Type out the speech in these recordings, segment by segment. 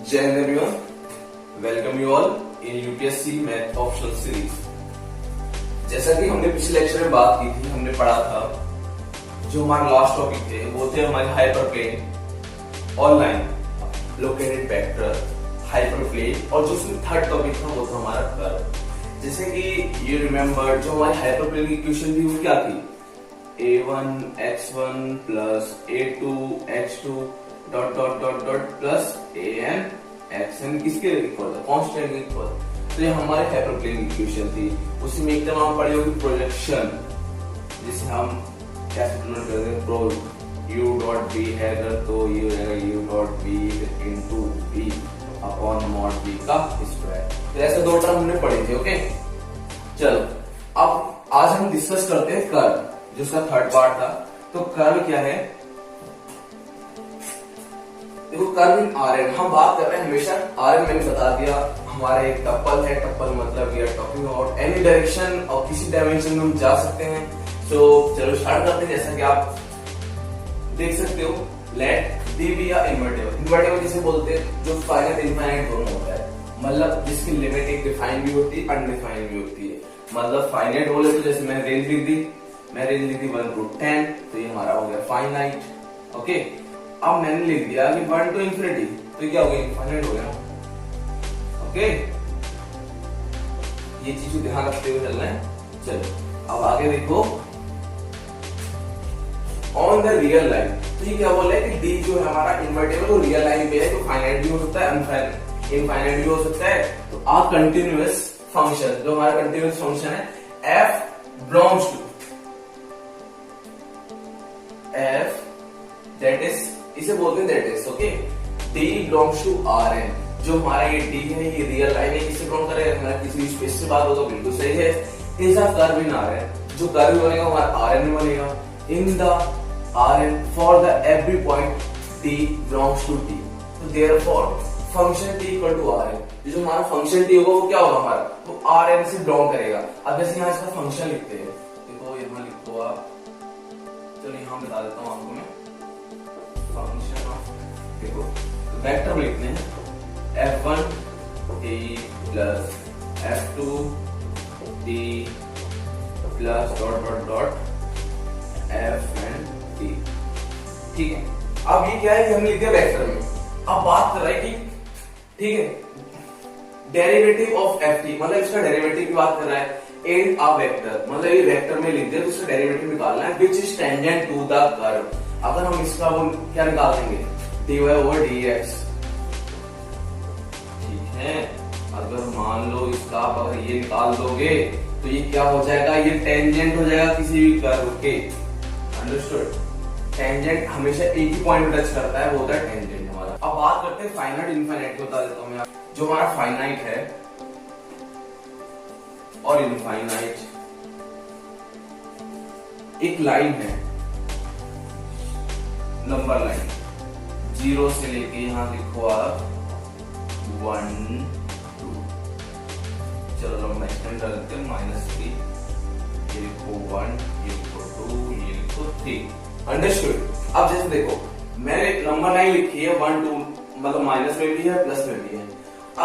जय Hind everyone, welcome you all in UPSC math optional series. जैसा कि हमने पिछले लेक्चर में बात की थी, हमने पढ़ा था जो हमारे लास्ट टॉपिक थे वो थे हमारे hyperplane, online located vector, hyperplane, और जो उसमें थर्ड टॉपिक था वो था हमारा कर्व। जैसे कि यू रिमेम्बर जो हमारी हाइपरप्लेन की इक्वेशन थी वो क्या थी, a1 x1 plus a2 x2 dot dot dot dot plus an xn किसके इक्वल था, कांस्टेंट के इक्वल। तो ये हमारे हाइपरप्लेन की इक्वेशन थी। उसी में एक तरह हम पढ़ी होगी प्रोजेक्शन, जिसे हम कैसे डिनोट करते हैं, प्रो u डॉट b है अगर तो ये हो जाएगा u dot b into b upon mod b का स्क्वायर। तो ऐसे दो टर्म हमने पढ़े थे। ओके, चलो अब आज हम डिस्कस करते हैं कर्व, जो उसका थर्ड पार्ट था। तो कर्व क्या है, देखो कर्व इन आरएन हम बात कर रहे हैं हमेशा आरएन। मैंने बता दिया हमारा एक टप्पल है, टप्पल मतलब we are talking about any direction और किसी डायमेंशन में हम जा सकते हैं। तो चलो स्टार्ट करते हैं। जैसा कि आप देख सकते हो, लेट डी बी या इन्वर्टेबल। इन्वर्टेबल जिसे बोलते हैं जो फाइनाइट इनफाइनाइट दोनों होता है, मतलब जिसकी लिमिट एक डिफाइंड भी होती है, अनडिफाइंड भी होती है। मतलब फाइनाइट बोले तो जैसे मैंने रेंज लिख दी, मैं रेंज लिख दी 1 to 10, तो ये हमारा हो गया फाइनाइट। ओके, अब मैंने लिख दिया कि 1 to इंफिनिटी, तो ये क्या हो गया, इनफाइनाइट हो गया। ओके, ये चीज को ध्यान रखते हुए चलना है। चलो अब आगे देखो, ऑन द रियल लाइन। तो ये क्या बोल रहा है कि डी जो है हमारा इन्वर्टेबल वो रियल लाइन पे है, तो फाइनाइट भी हो सकता है, इनफाइनाइट भी हो सकता है। तो आ कंटिन्यूअस फंक्शन, जो हमारा कंटिन्यूअस फंक्शन है, f belongs to f that is, इसे बोलते हैं that is, okay, d belongs to Rn। जो हमारा ये d है ये रियल लाइन है, किससे बिलोंग करेगा, हमारा किसी स्पेस से बात हो तो बिल्कुल सही है। Is a curve in Rn, जो कर्व बनेगा हमारा Rn में बनेगा। In the Rn for the every point d belongs to d, तो therefore function t equal to Rn। जो हमारा फंक्शन t होगा वो क्या होगा हमारा, वो Rn से बिलोंग करेगा। अब जैसे यहाँ इसका फंक्शन लिखते हैं, देखो यहाँ लिखो आप, चलो यहाँ बता देता हूँ आपको मैं फंक्शन ऑफ, देखो तो वेक्टर में लिखते हैं f1 t plus f2 t plus dot dot dot f and t। ठीक है, अब ये क्या है कि हमने लिख दिया वेक्टर में। अब बात कर रहे हैं कि ठीक है डेरिवेटिव ऑफ ft, मतलब इसका डेरिवेटिव की बात कर रहा है। एंड अ वेक्टर, मतलब ये वेक्टर में लिख दिया तो उसका डेरिवेटिव निकालना है, which is tangent to the curve. अगर हम इसका वो क्या निकाल देंगे, dy ओवर dx। ठीक है, अगर मान लो इसका आप अगर ये निकाल दोगे तो ये क्या हो जाएगा, ये टेंजेंट हो जाएगा किसी भी कर्व के। अंडरस्टूड, टेंजेंट हमेशा एक ही पॉइंट टच करता है, वो होता है टेंजेंट हमारा। अब बात करते हैं फाइनाइट इनफाइनाइट की, बता देता हूं मैं। जो हमारा फाइनाइट है और इनफाइनाइट एक लाइन है, नंबर लाइन, 0 से लेके यहां लिखो आप 1 2, चलो लंबा एक्सटेंड कर देते हैं -3, ये लिखो 1, ये लिखो 2, ये लिखो 3। अंडरस्टूड। अब जैसे देखो मैंने नंबर लाइन लिखी है 1 2, मतलब माइनस में भी है प्लस में भी है।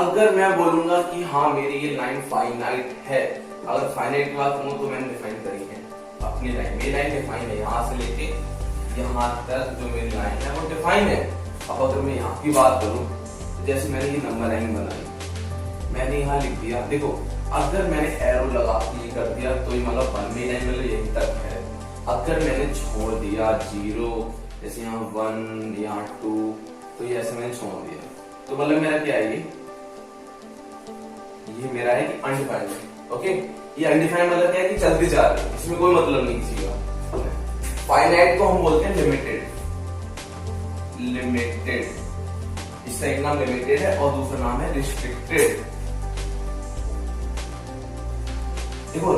अगर मैं बोलूंगा कि हाँ मेरी ये लाइन फाइनाइट है, अगर फाइनाइट की बात करूं तो मैंने डिफाइन करी है अपनी लाइन, मेरी लाइन डिफाइन है, यहां से लेके यहाँ तक जो मेरी लाइन है वो डिफाइन है। अब अगर मैं यहाँ की बात करूं तो जैसे मैंने ये नंबर लाइन बनाई, मैंने यहाँ लिख दिया, देखो अगर मैंने एरो लगा के कर दिया तो ये मतलब 1 में लाइन मतलब यहीं तक है। अगर मैंने छोड़ दिया 0, जैसे यहाँ 1 यहाँ 2, तो ये ऐसे मैंने छोड़ दिया तो मतलब मेरा क्या है, ये मेरा है कि अनडिफाइंड है। ओके, ये अनडिफाइंड मतलब क्या है कि चलते जा रहे हैं, इसमें कोई मतलब नहीं किसी का। फाइनाइट को हम बोलते हैं लिमिटेड, लिमिटेड, इसका एक नाम लिमिटेड है और दूसरा नाम है रिस्ट्रिक्टेड। देखो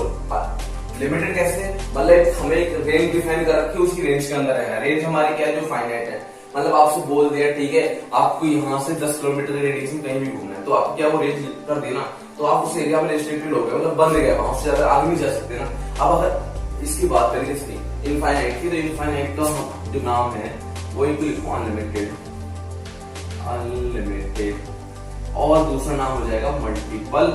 लिमिटेड कैसे, मतलब हमें एक रेंज डिफाइन कर रखी है, उसी रेंज के अंदर है। रेंज हमारी क्या है, जो फाइनाइट है, मतलब आपसे बोल दिया ठीक है आपको यहाँ से 10 किलोमीटर के रेडियस में कहीं भी घूमना है, तो आप क्या वो रेंज कर देना, तो आप उस एरिया में रिस्ट्रिक्टेड हो गए, मतलब बंद गया, वहां से ज्यादा आगे नहीं जा सकते ना। अब अगर इसकी बात करें इसकी इनफाइनाइट की, तो इनफाइनाइट का जो नाम है वो लिखो अनलिमिटेड, अनलिमिटेड। और दूसरा नाम हो जाएगा मल्टीपल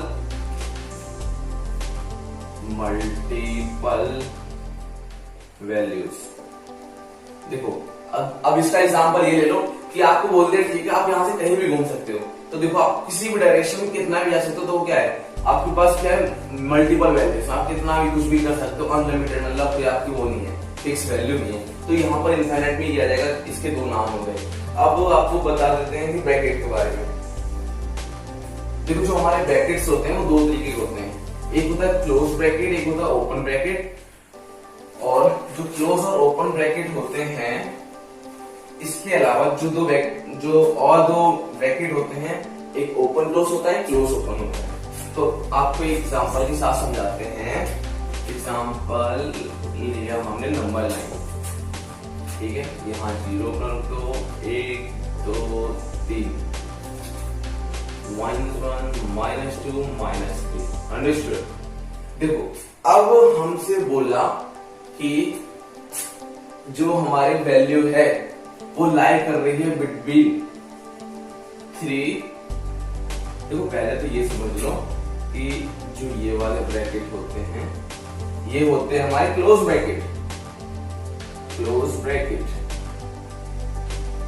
वैल्यूज। देखो अब इसका एग्जांपल ये ले लो कि आपको बोल दिया ठीक है आप यहाँ से कहीं भी घूम सकते हो, तो देखो आप किसी भी डायरेक्शन में कितना भी जा सकते हो, तो वो क्या है आपके पास क्या है मल्टीपल वैल्यूज, आप कितना भी कुछ भी कर सकते हो, अनलिमिटेड, मतलब कोई आपकी वो नहीं है, फिक्स वैल्यू नहीं है। तो यहाँ पर इनफाइनाइट में किया जाएगा, इसके दो नाम हो गए। अब आपको बता देते हैं कि ब्रैकेट के बारे में। देखो जो हमारे ब्रैकेट्स होते हैं वो दो तरीके के होते हैं, एक होता है क्लोज ब्रैकेट, एक होता है ओपन ब्रैकेट। और जो क्लोज और ओपन ब्रैकेट होते हैं, इसके अलावा जो और दो ब्रैकेट होते हैं, एक ओपन क्लोज होता है, क्लोज ओपन होता है। तो आपको एक एग्जांपल के साथ समझाते हैं। एग्जांपल लिया हमने नंबर लाइन, ठीक है, यहाँ 0 कर दो, 1 2 3, 1 -2 -3, अंडरस्टूड। देखो अब हमसे बोला कि जो हमारी वैल्यू है वो लाई कर रही है बिटवीन 3। देखो पहले तो ये समझ लो कि जो ये वाले ब्रैकेट होते हैं ये होते हैं हमारे क्लोज ब्रैकेट,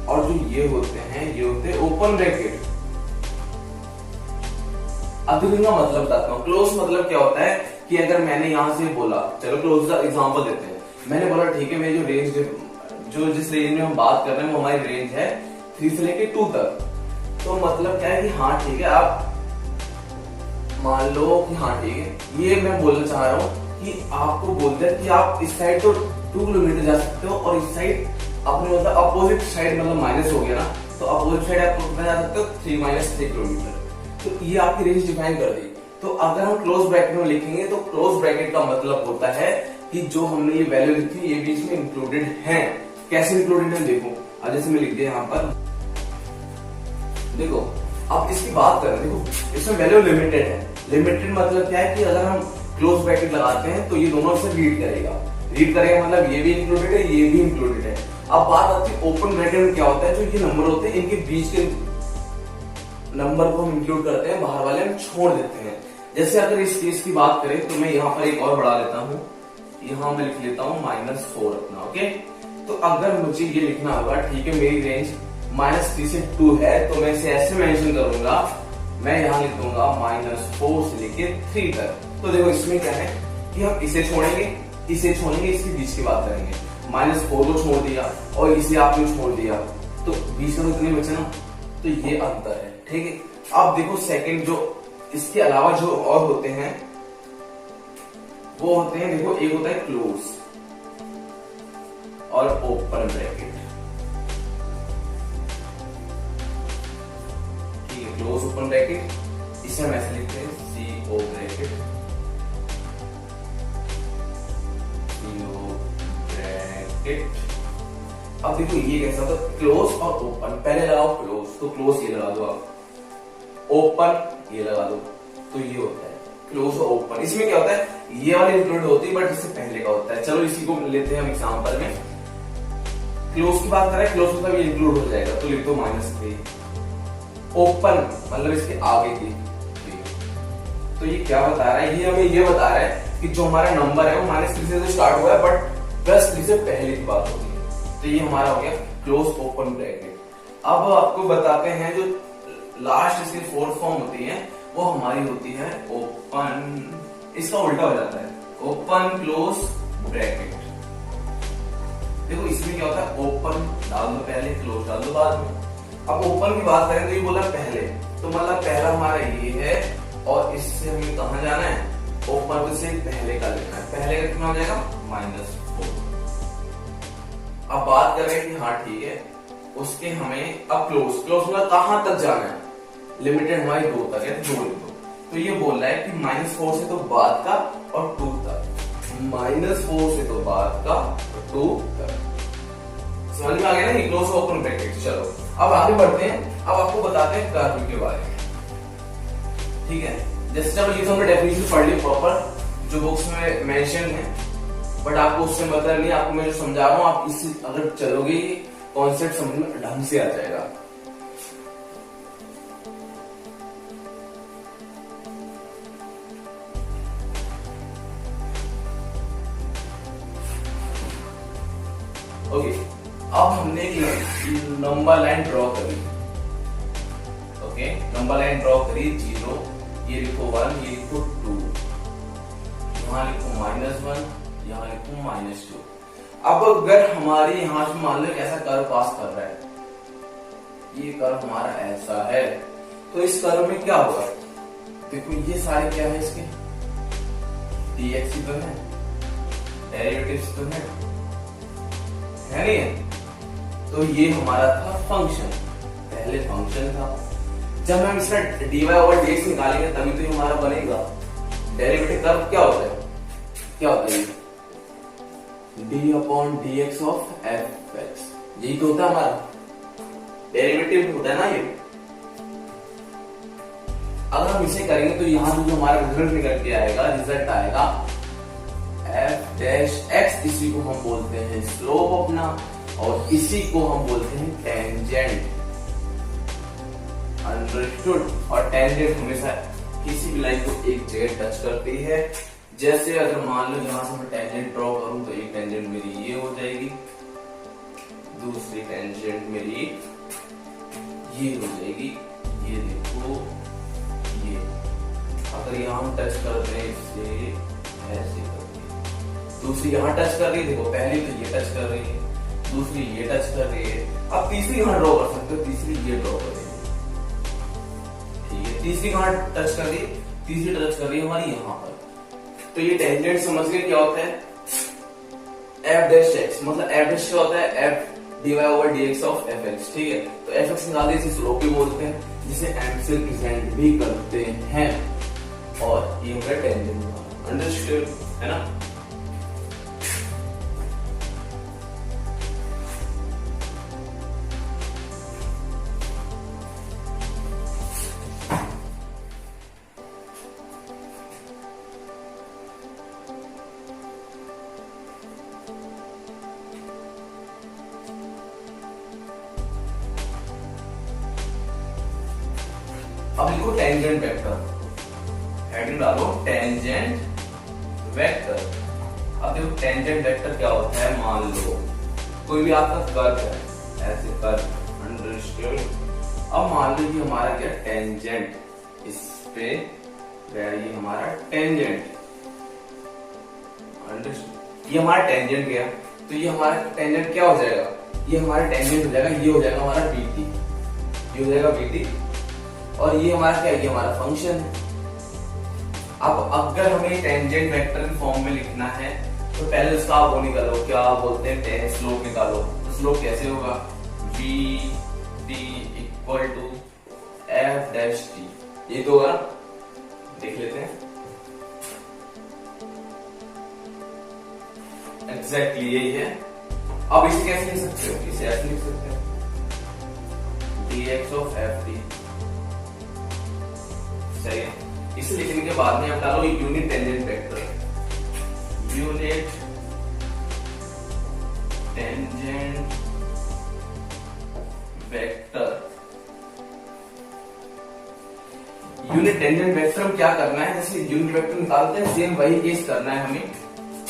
और जो ये होते हैं ये होते हैं ओपन ब्रैकेट। अब इनका मतलब बताता हूँ। क्लोज मतलब क्या होता है कि अगर मैंने यहां से बोला, चलो क्लोज का एग्जांपल देते हैं, मैंने बोला ठीक है मेरी जो रेंज जो जिस रेंज में हम बात कर रहे हैं वो हमारी रेंज है 3 से लेके 2 तक। तो मतलब क्या है कि हाँ ठीक है, आप मान लो कि हाँ ठीक है, ये मैं बोलना चाह रहा हूँ कि आपको बोलते हैं कि आप इस साइड तो 2 किलोमीटर जा सकते हो और इस साइड अपने मतलब अपोजिट साइड मतलब माइनस हो गया ना, तो अपोजिट साइड आप कितना जा सकते हो 3 किलोमीटर। तो ये आपकी रेंज डिफाइन कर दी। तो अगर हम क्लोज ब्रैकेट में लिखेंगे तो क्लोज ब्रैकेट का मतलब होता है कि जो हमने ये वैल्यू लिखी ये बीच में इंक्लूडेड है। कैसे इंक्लूडेड है देखो, अब जैसे मैं लिख दिया यहाँ पर, देखो अब इसकी बात करें, देखो इसमें वैल्यू लिमिटेड है। लिमिटेड मतलब क्या है कि अगर हम क्लोज ब्रैकेट लगाते हैं तो ये दोनों से रीड करेगा मतलब ये भी इंक्लूडेड है ये भी इंक्लूडेड है। अब बात आती है ओपन ब्रैकेट में क्या होता है, जो ये नंबर होते हैं इनके बीच के नंबर को हम इंक्लूड करते हैं, बाहर वाले हम छोड़ देते हैं। जैसे अगर इस केस की बात करें तो मैं यहाँ पर एक और बढ़ा लेता हूँ, यहाँ मैं लिख लेता हूँ -4 अपना, ओके। तो अगर मुझे ये लिखना होगा ठीक है मेरी रेंज -3 से 2 है, तो मैं इसे ऐसे मेंशन करूंगा, मैं यहाँ लिख दूंगा -4 से लेके 3 तक। तो देखो इसमें क्या है कि हम इसे छोड़ेंगे इसके बीच की बात करेंगे। -4 को छोड़ दिया और इसे आपने छोड़ दिया, तो बीच में कितने बचे ना, तो ये अंतर है, ठीक है। अब देखो सेकंड जो इसके अलावा जो और होते हैं वो होते हैं, देखो एक होता है क्लोज और ओपन ब्रैकेट, ठीक है। क्लोज ओपन ब्रैकेट, इसे हम ऐसे लिखते हैं CO ब्रैकेट, अब देखो ये कैसा होता है क्लोज और ओपन। पहले लगाओ क्लोज, तो क्लोज ये लगा दो आप, ओपन ये लगा दो, तो ये होता है क्लोज और ओपन। इसमें क्या होता है ये वाली इंक्लूड होती है बट इससे पहले का होता है। चलो इसी को लेते हैं हम एग्जांपल में। क्लोज की बात करें, क्लोज मतलब ये इंक्लूड हो जाएगा, तो लिख दो -3। ओपन मतलब इसके आगे की, तो ये क्या बता रहा है, ये हमें ये बता रहा है कि जो हमारा नंबर है वो -3 से तो स्टार्ट हुआ है बट +3 से पहले की बात होगी। तो ये हमारा हो गया क्लोज ओपन ब्रैकेट। अब आपको बताते हैं जो लास्ट इसकी फोर्थ फॉर्म होती है वो हमारी होती है ओपन, इसका उल्टा हो जाता है ओपन क्लोज ब्रैकेट। देखो इसमें क्या होता है ओपन डाल दो पहले, क्लोज डाल दो बाद में। अब ओपन की बात करें तो ये बोला पहले, तो मतलब पहला हमारा ये है और इससे हमें कहाँ जाना है, ओपन से पहले का लेना है। पहले का कितना हो जाएगा -4। अब बात कर रहे हैं कि हाँ ठीक है उसके हमें अब क्लोज मतलब कहां तक जाना है, लिमिटेड हमारी 2 तक है, 2 लिख दो। तो ये बोल रहा है कि -4 से तो बाद का और 2 तक, -4 से तो बाद का और 2 तक। समझ में आ गया ना ये क्लोज ओपन ब्रैकेट। चलो अब आगे बढ़ते हैं, अब आपको बताते हैं कर्व के बारे में, ठीक है। जैसे चलो ये तो हमने डेफिनेशन पढ़ ली प्रॉपर जो बुक्स में मेंशन है, बट आपको उससे मतलब नहीं, आपको मैं जो समझा रहा हूँ आप इससे अगर चलोगे कॉन्सेप्ट समझ में ढंग से आ जाएगा। ओके, अब हमने नंबर लाइन ड्रॉ करी। ओके, नंबर लाइन ड्रॉ करी 0, ये लिखो 1, ये लिखो 2, यहाँ लिखो -1, यहाँ लिखो -2। अब अगर हमारे यहाँ से मान लो ऐसा कर्व पास कर रहा है, ये कर्व हमारा ऐसा है, तो इस कर्व में क्या होगा? देखो ये सारे क्या है इसके, dx ही तो है, डेरिवेटिव्स तो है नहीं है? तो ये हमारा था फंक्शन, पहले फंक्शन था। जब हम इसका dy/dx निकालेंगे तभी तो ये हमारा बनेगा। डेरिवेटिव कर्व क्या होता है? क्या होता है? d/dx ऑफ fx, यही तो होता है हमारा डेरिवेटिव होता है ना ये। अगर हम इसे करेंगे तो यहाँ जो हमारा रिजल्ट निकल के आएगा, रिजल्ट आएगा f डैश x, इसी को हम बोलते हैं स्लोप अपना, और इसी को हम बोलते हैं टेंजेंट। अंडरस्टूड? और टेंजेंट हमेशा किसी भी लाइन को एक जगह टच करती है। जैसे अगर मान लो यहाँ से मैं टेंजेंट ड्रॉ करूं तो एक टेंजेंट मेरी ये हो जाएगी, दूसरी टेंजेंट मेरी ये हो जाएगी, ये देखो ये। अगर यहाँ हम टच करते हैं इससे ऐसे करके, दूसरी यहाँ टच कर रही है, देखो पहली तो ये टच कर रही है, दूसरी ये टच कर रही है। अब तीसरी यहाँ ड्रॉ कर सकते हो, तीसरी ये ड्रॉ कर रही है, ठीक है। तीसरी कहाँ टच कर रही है? तीसरी टच कर रही है हमारी यहाँ पर। तो ये टेंजेंट समझ गए क्या होता है? f डैश x, मतलब f डैश क्या होता है? f dy/dx ऑफ fx, ठीक है। तो fx निकालते इसे स्लोप भी बोलते हैं, जिसे m से रिप्रेजेंट भी करते हैं, और ये होगा टेंजेंट। अंडरस्टूड है ना? अब लिखो टेंजेंट वेक्टर, हेडिंग डालो टेंजेंट वेक्टर। अब देखो टेंजेंट वेक्टर क्या होता है? मान लो कोई भी आपका कर्व है, ऐसे कर्व, अंडरस्टूड? अब मान लो ये हमारा क्या टेंजेंट, इस पे ये हमारा टेंजेंट, अंडरस्टूड? ये हमारा टेंजेंट गया, तो ये हमारा टेंजेंट क्या हो जाएगा? ये हमारा टेंजेंट हो जाएगा, ये हो जाएगा हमारा BT, ये हो जाएगा BT, और ये हमारा क्या है? ये हमारा फंक्शन है। अब अगर हमें टेंजेंट वेक्टर की फॉर्म में लिखना है तो पहले उसका आप वो निकालो, क्या बोलते हैं? स्लोप निकालो। तो स्लोप कैसे होगा? VT equal to f dash t, ये तो होगा, देख लेते हैं। एग्जैक्टली यही है। अब इसे कैसे लिख सकते हो? इसे ऐसे लिख सकते हो, dx ऑफ ft, सही है। इसे लिखने के बाद में आप डालो unit tangent vector, unit tangent vector. Unit tangent vector हम क्या करना है? जैसे यूनिट वेक्टर निकालते हैं, सेम वही केस करना है हमें।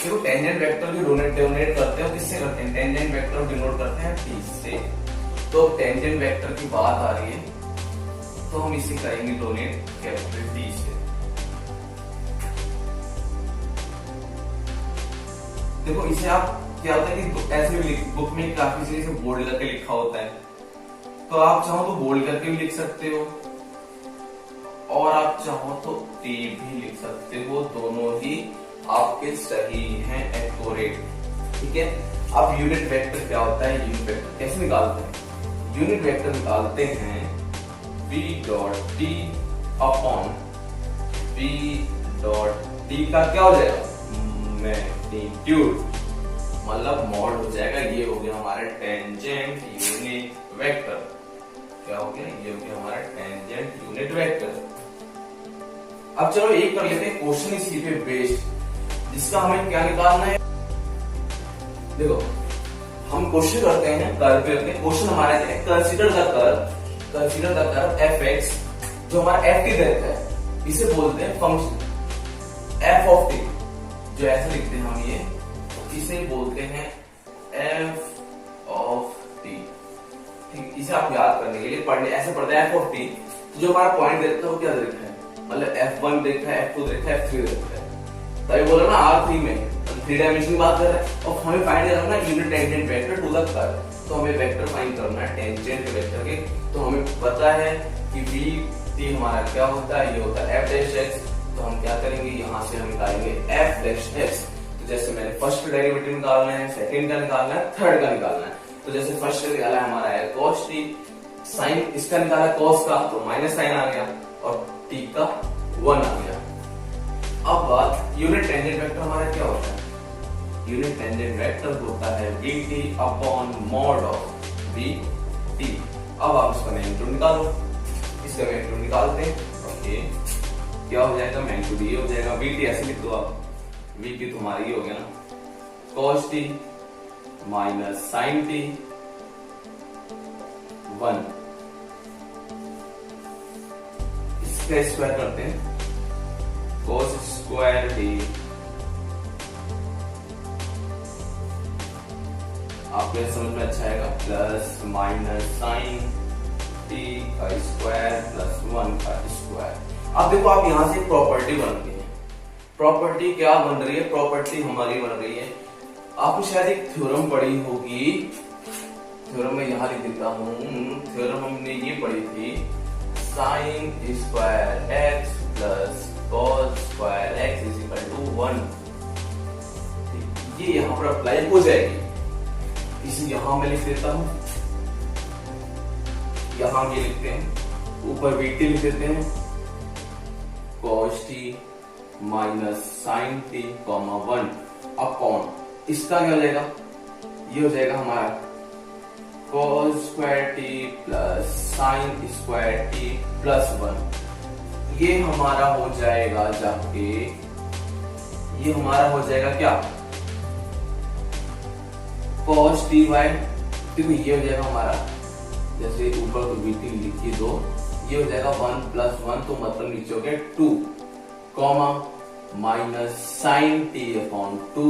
देखो टेंजेंट वेक्टर जो डोनेट करते हैं, किससे करते हैं? टेंजेंट वेक्टर डिनोट करते हैं T से। तो टेंजेंट वेक्टर की बात आ रही है तो हम इसे करेंगे डोनेट कैपिटल T से। देखो इसे आप क्या होता है कि ऐसे भी बुक में काफी चीजें से बोल्ड करके लिखा होता है, तो आप चाहो तो बोल्ड करके भी लिख सकते हो, और आप चाहो तो T भी लिख सकते हो, दोनों ही आपके सही हैं, एक्यूरेट, ठीक है। अब यूनिट वेक्टर क्या होता है? यूनिट वेक्टर कैसे निकालते हैं? यूनिट वेक्टर निकालते हैं v dot t upon v dot t का क्या हो जाएगा? मैग्नीट्यूड, मतलब मॉड हो जाएगा। ये हो गया हमारा टेंजेंट यूनिट वेक्टर। क्या हो गया? ये हो गया हमारा टेंजेंट यूनिट वेक्टर। अब चलो एक कर लेते हैं क्वेश्चन इसी पे बेस्ड, जिसका हमें क्या निकालना है। देखो हम क्वेश्चन करते हैं, कर्व पे अपने क्वेश्चन हमारा है कंसीडर द कर्व fx, जो हमारा ft देता है, इसे बोलते हैं फंक्शन f ऑफ t, जो ऐसे लिखते हैं हम, ये इसे बोलते हैं f लेकिन पढ़ने ऐसे पढ़ते हैं f ऑफ t, जो हमारा पॉइंट देता है वो क्या देखा है, मतलब f1 देखा है, f2 देखा है, f3 देखा है। तभी बोला ना R3 में 3 डायमेंशन की बात कर रहे हैं और हमें फाइंड करना है unit tangent vector to the curve. तो हमें वेक्टर फाइंड करना है टेंजेंट वेक्टर के। तो हमें पता है कि VT हमारा क्या होता है, ये होता है f डैश x। तो हम क्या करेंगे, यहाँ से हम निकालेंगे f डैश x। तो जैसे मैंने फर्स्ट डेरिवेटिव निकालना है, सेकंड का निकालना है, थर्ड का निकालना है। तो जैसे फर्स्ट का निकाला हमारा है cos t, साइन इसका निकाला cos का तो माइनस साइन आ गया और t का 1 आ गया। अब बात यूनिट टेंजेंट वेक्टर हमारा क्या होता है, यूनिट टेंजेंट वेक्टर होता है VT upon mod of VT। अब आप इसका मैग्नीट्यूड निकालो, इसका मैग्नीट्यूड निकालते हैं। ओके, क्या हो जाएगा, मैग्नीट्यूड ये हो जाएगा VT, ऐसे लिख दो आप, VT तो हमारा ये हो गया ना cos t minus sine t 1, इसका स्क्वायर करते हैं, cos स्क्वायर t आपको समझ में अच्छा आएगा, प्लस माइनस साइन t का स्क्वायर प्लस 1 का स्क्वायर। अब देखो आप यहां से प्रॉपर्टी बनती है, प्रॉपर्टी क्या बन रही है, प्रॉपर्टी हमारी बन रही है, आपने शायद एक थ्योरम पढ़ी होगी, थ्योरम में यहां लिख देता हूं, थ्योरम हमने ये पढ़ी थी, sine square x plus cos square x is equal to 1। ये यहां पर अप्लाई हो जाएगी, इसे यहां मैं लिख देता हूं, यहां ये लिखते हैं, ऊपर VT लिख देते हैं, cos t minus sine t comma 1 upon इसका क्या हो जाएगा, ये हो जाएगा हमारा cos square t plus sine square t plus 1। ये हमारा हो जाएगा जाके, ये हमारा हो जाएगा क्या, cos t बाय, देखो ये हो जाएगा हमारा, जैसे ऊपर तो VT लिखी दो, ये हो जाएगा 1 प्लस 1 तो मतलब नीचे हो गया 2 comma minus sine t upon 2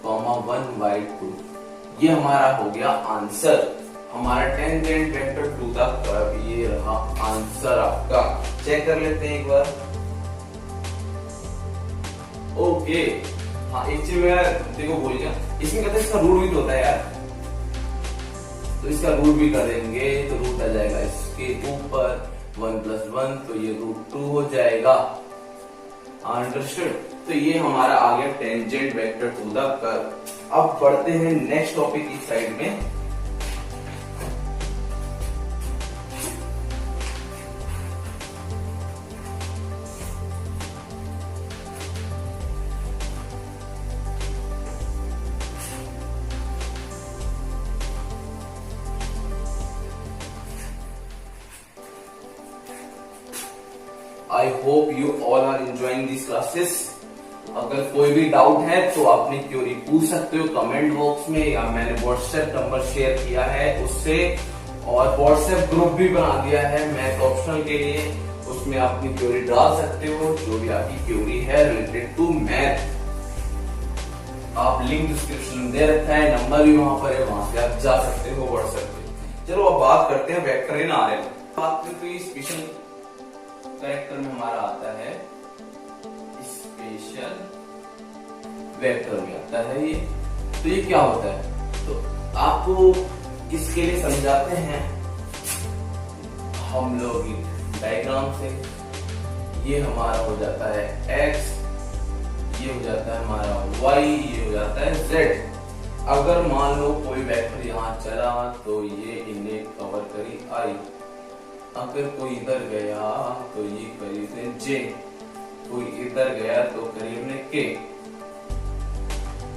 comma 1 by 2। ये हमारा हो गया आंसर, हमारा tangent vector to the curve, ये रहा आंसर आपका। चेक कर लेते हैं एक बार। ओके, हाँ एक चीज मैं देखो भूल गया, इसमें कहते हैं इसका रूट भी तो होता है यार, तो इसका रूट भी कर देंगे तो रूट आ जाएगा इसके ऊपर 1 प्लस 1, तो ये रूट 2 हो जाएगा। अंडरस्टूड। तो ये हमारा आ गया tangent vector to the curve. अब बढ़ते हैं नेक्स्ट टॉपिक की साइड में। I hope you all are enjoying this classes. अगर कोई भी डाउट है तो अपनी क्वेरी पूछ सकते हो कमेंट बॉक्स में, या मैंने व्हाट्सएप नंबर शेयर किया है उससे, और व्हाट्सएप ग्रुप भी बना दिया है मैथ ऑप्शनल के लिए, उसमें अपनी क्वेरी डाल सकते हो, जो भी आपकी क्वेरी है रिलेटेड टू मैथ। आप लिंक डिस्क्रिप्शन में दे रखा है, नंबर भी वहां पर है, वहां से आप जा सकते हो व्हाट्सएप पे। चलो अब बात करते हैं वेक्टर इन आरएन। बात करते हैं स्पेशल कैरेक्टर में हमारा आता है, स्पेशल वेक्टर में आता है ये। तो ये क्या होता है, तो आपको इसके लिए समझाते हैं हम लोग डायग्राम से। ये हमारा हो जाता है x, ये हो जाता है हमारा y, ये हो जाता है z। अगर मान लो कोई वेक्टर यहाँ चला तो ये इन्हें कवर करी i, अगर कोई इधर गया तो ये करीब j, कोई इधर गया तो करीब ने k।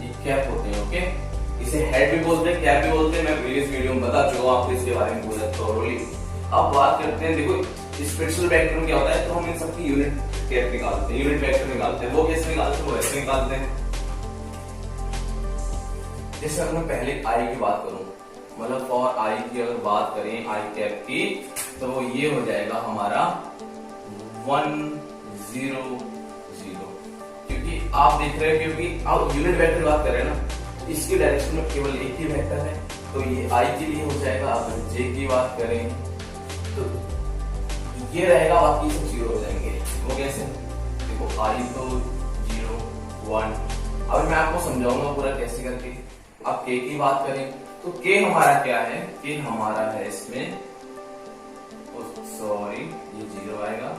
ये कैप होते हैं, ओके। इसे हेड भी बोलते हैं, कैप भी बोलते हैं, मैं प्रीवियस वीडियो में बता चुका हूं आपको इसके बारे में पूरा थोरोली। अब बात करते हैं, देखो स्पेशल वेक्टर में क्या होता है, तो हम इन सबकी यूनिट कैप निकालते हैं, यूनिट वेक्टर निकालते हैं। वो कैसे निकालते हैं, वो ऐसे निकालते हैं। जैसे अगर मैं पहले आई की बात करूं, मतलब फॉर आई की अगर बात करें आई कैप की, तो ये हो जाएगा हमारा 1 0 0, क्योंकि आप देख रहे हैं, क्योंकि आप यूनिट वेक्टर की बात कर रहे हैं ना, इसकी डायरेक्शन में केवल एक ही वेक्टर है, तो ये आई के लिए हो जाएगा। अगर जे की बात करें तो ये रहेगा, बाकी सब जीरो हो जाएंगे। वो कैसे? देखो आई तो 0 1। अब मैं आपको समझाऊंगा पूरा कैसे करके। अब के की बात करें तो के हमारा क्या है? के हमारा है इसमें, सॉरी ये 0 आएगा,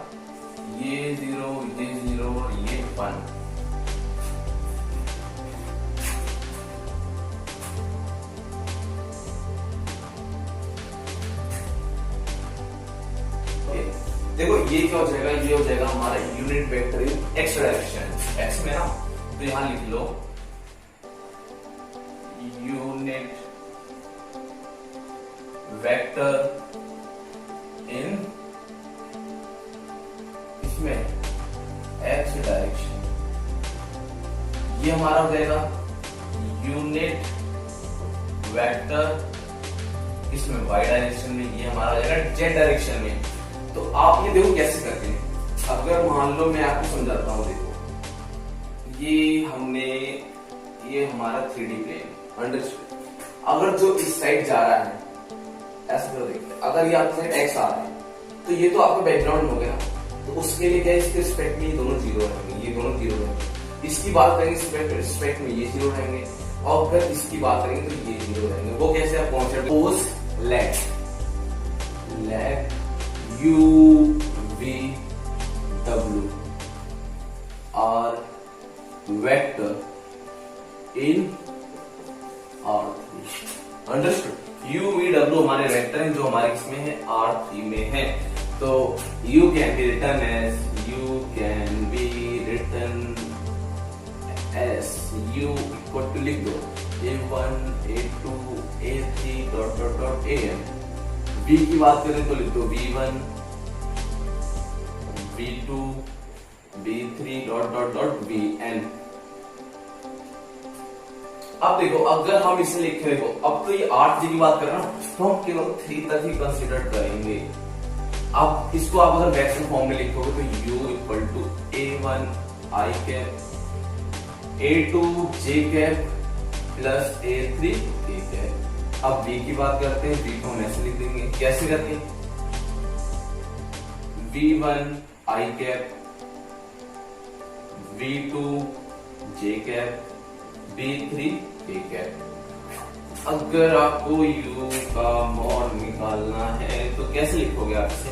ये 0, ये 0 और ये 1। देखो ये क्या हो जाएगा? ये हो जाएगा हमारा यूनिट वेक्टर इन एक्स डायरेक्शन, एक्स में ना, तो यहां लिख लो यूनिट वेक्टर इन इसमें एक्स डायरेक्शन। ये हमारा हो जाएगा यूनिट वेक्टर इसमें वाई डायरेक्शन में, ये हमारा हो जाएगा जेड डायरेक्शन में। तो आप ये देखो कैसे करते हैं। अगर मान लो मैं आपको समझाता हूं, देखो ये हमारा 3D प्लेन अंडरस्टूड। अगर जो इस साइड जा रहा है ऐसा करो, देखिए अगर ये आपकी साइड एक्स आ रहा है तो ये तो आपका बैकग्राउंड हो गया, तो उसके लिए क्या इसके रिस्पेक्ट में ये दोनों 0 रहेंगे, ये दोनों 0 रहेंगे। इसकी बात करेंगे इसके रिस्पेक्ट में ये 0 रहेंगे, और अगर इसकी बात करेंगे तो ये 0 रहेंगे। वो कैसे? आप concept let U V W are vector in R3। Understood? U V W हमारे वेक्टर हैं जो हमारे इसमें है R3 में है। तो U can be written as U equal to लिख दो A1 A2 A3 dot dot dot AN। V की बात करें तो लिख दो V1 V2 V3 dot dot dot VN। अब देखो अगर हम इसे लिखे, देखो अब तो ये 8G की बात करें ना, तो हम केवल 3 तक ही कंसीडर करेंगे। अब इसको आप अगर वेक्टर फॉर्म में लिखोगे तो U equal to A1 I cap A2 J cap plus A3 K cap. अब V की बात करते हैं, V को हम ऐसे लिख देंगे, कैसे करके? V1 I cap V2 J cap B3 K cap. अगर आपको U का मॉड निकालना है तो कैसे लिखोगे आप इसे?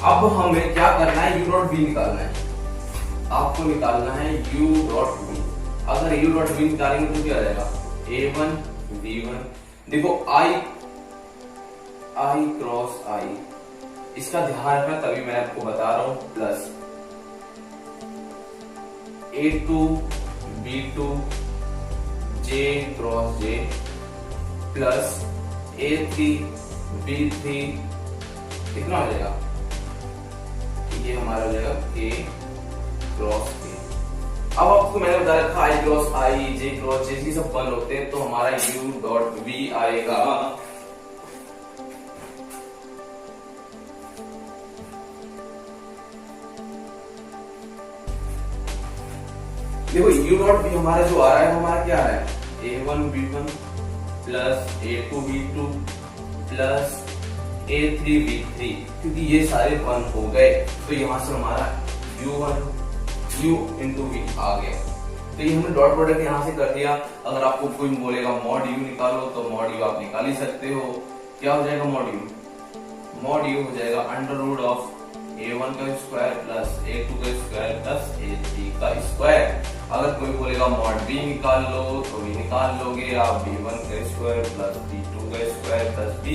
अब हमें क्या करना है? U डॉट V निकालना है। आपको निकालना है U डॉट V। अगर U डॉट V निकालेंगे तो क्या आ जाएगा? A1 V1। देखो I क्रॉस I, इसका ध्यान रखना, तभी मैं आपको बता रहा हूं, plus A2 B2 J cross J plus A3 B3, कितना हो जाएगा? ये हमारा हो जाएगा K क्रॉस K। अब आपको मैंने बता रखा I cross I J cross J सब 1 होते हैं, तो हमारा U डॉट V आएगा देखो U डॉट V हमारा जो आ रहा है वो हमारा क्या आ रहा है? A1 B1 plus A2 B2 plus A3 B3, क्योंकि ये सारे 1 हो गए तो यहां से हमारा U इंटू V आ गया। तो ये हमने डॉट प्रोडक्ट यहां से कर दिया। अगर आपको कोई बोलेगा मॉड U निकालो तो मॉड U आप निकाल ही सकते हो। क्या हो जाएगा मॉड U? मॉड U हो जाएगा अंडर रूट ऑफ A1 का स्क्वायर प्लस A2 का स्क्वायर प्लस A3 का स्क्वायर। अगर कोई बोलेगा मॉड B निकाल लो तो भी निकाल लोगे आप, B1 का स्क्वायर प्लस B2 का स्क्वायर प्लस B।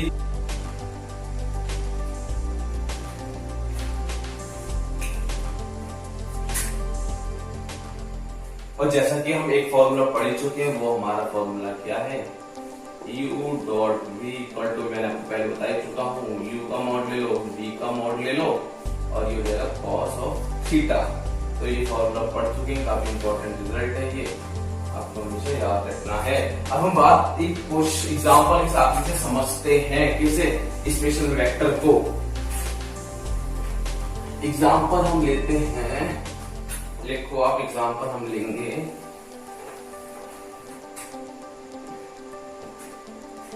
और जैसा कि हम एक फॉर्मूला पढ़ चुके हैं, वो हमारा फॉर्मूला क्या है? U dot V equal to, मैंने आपको पहले बता ही चुका हूँ, U का मॉड ले लो, V का मॉड ले लो और ये हो जाएगा कॉस ऑफ थीटा। तो ये फॉर्मूला पढ़ चुके हैं, काफी इंपॉर्टेंट रिजल्ट है ये, आपको हमेशा याद रखना है। अब हम बात एक कुछ एग्जाम्पल के हिसाब से समझते हैं किसे? स्पेशल वेक्टर को। एग्जाम्पल हम लेते हैं, लिखो आप, एग्जाम्पल हम लेंगे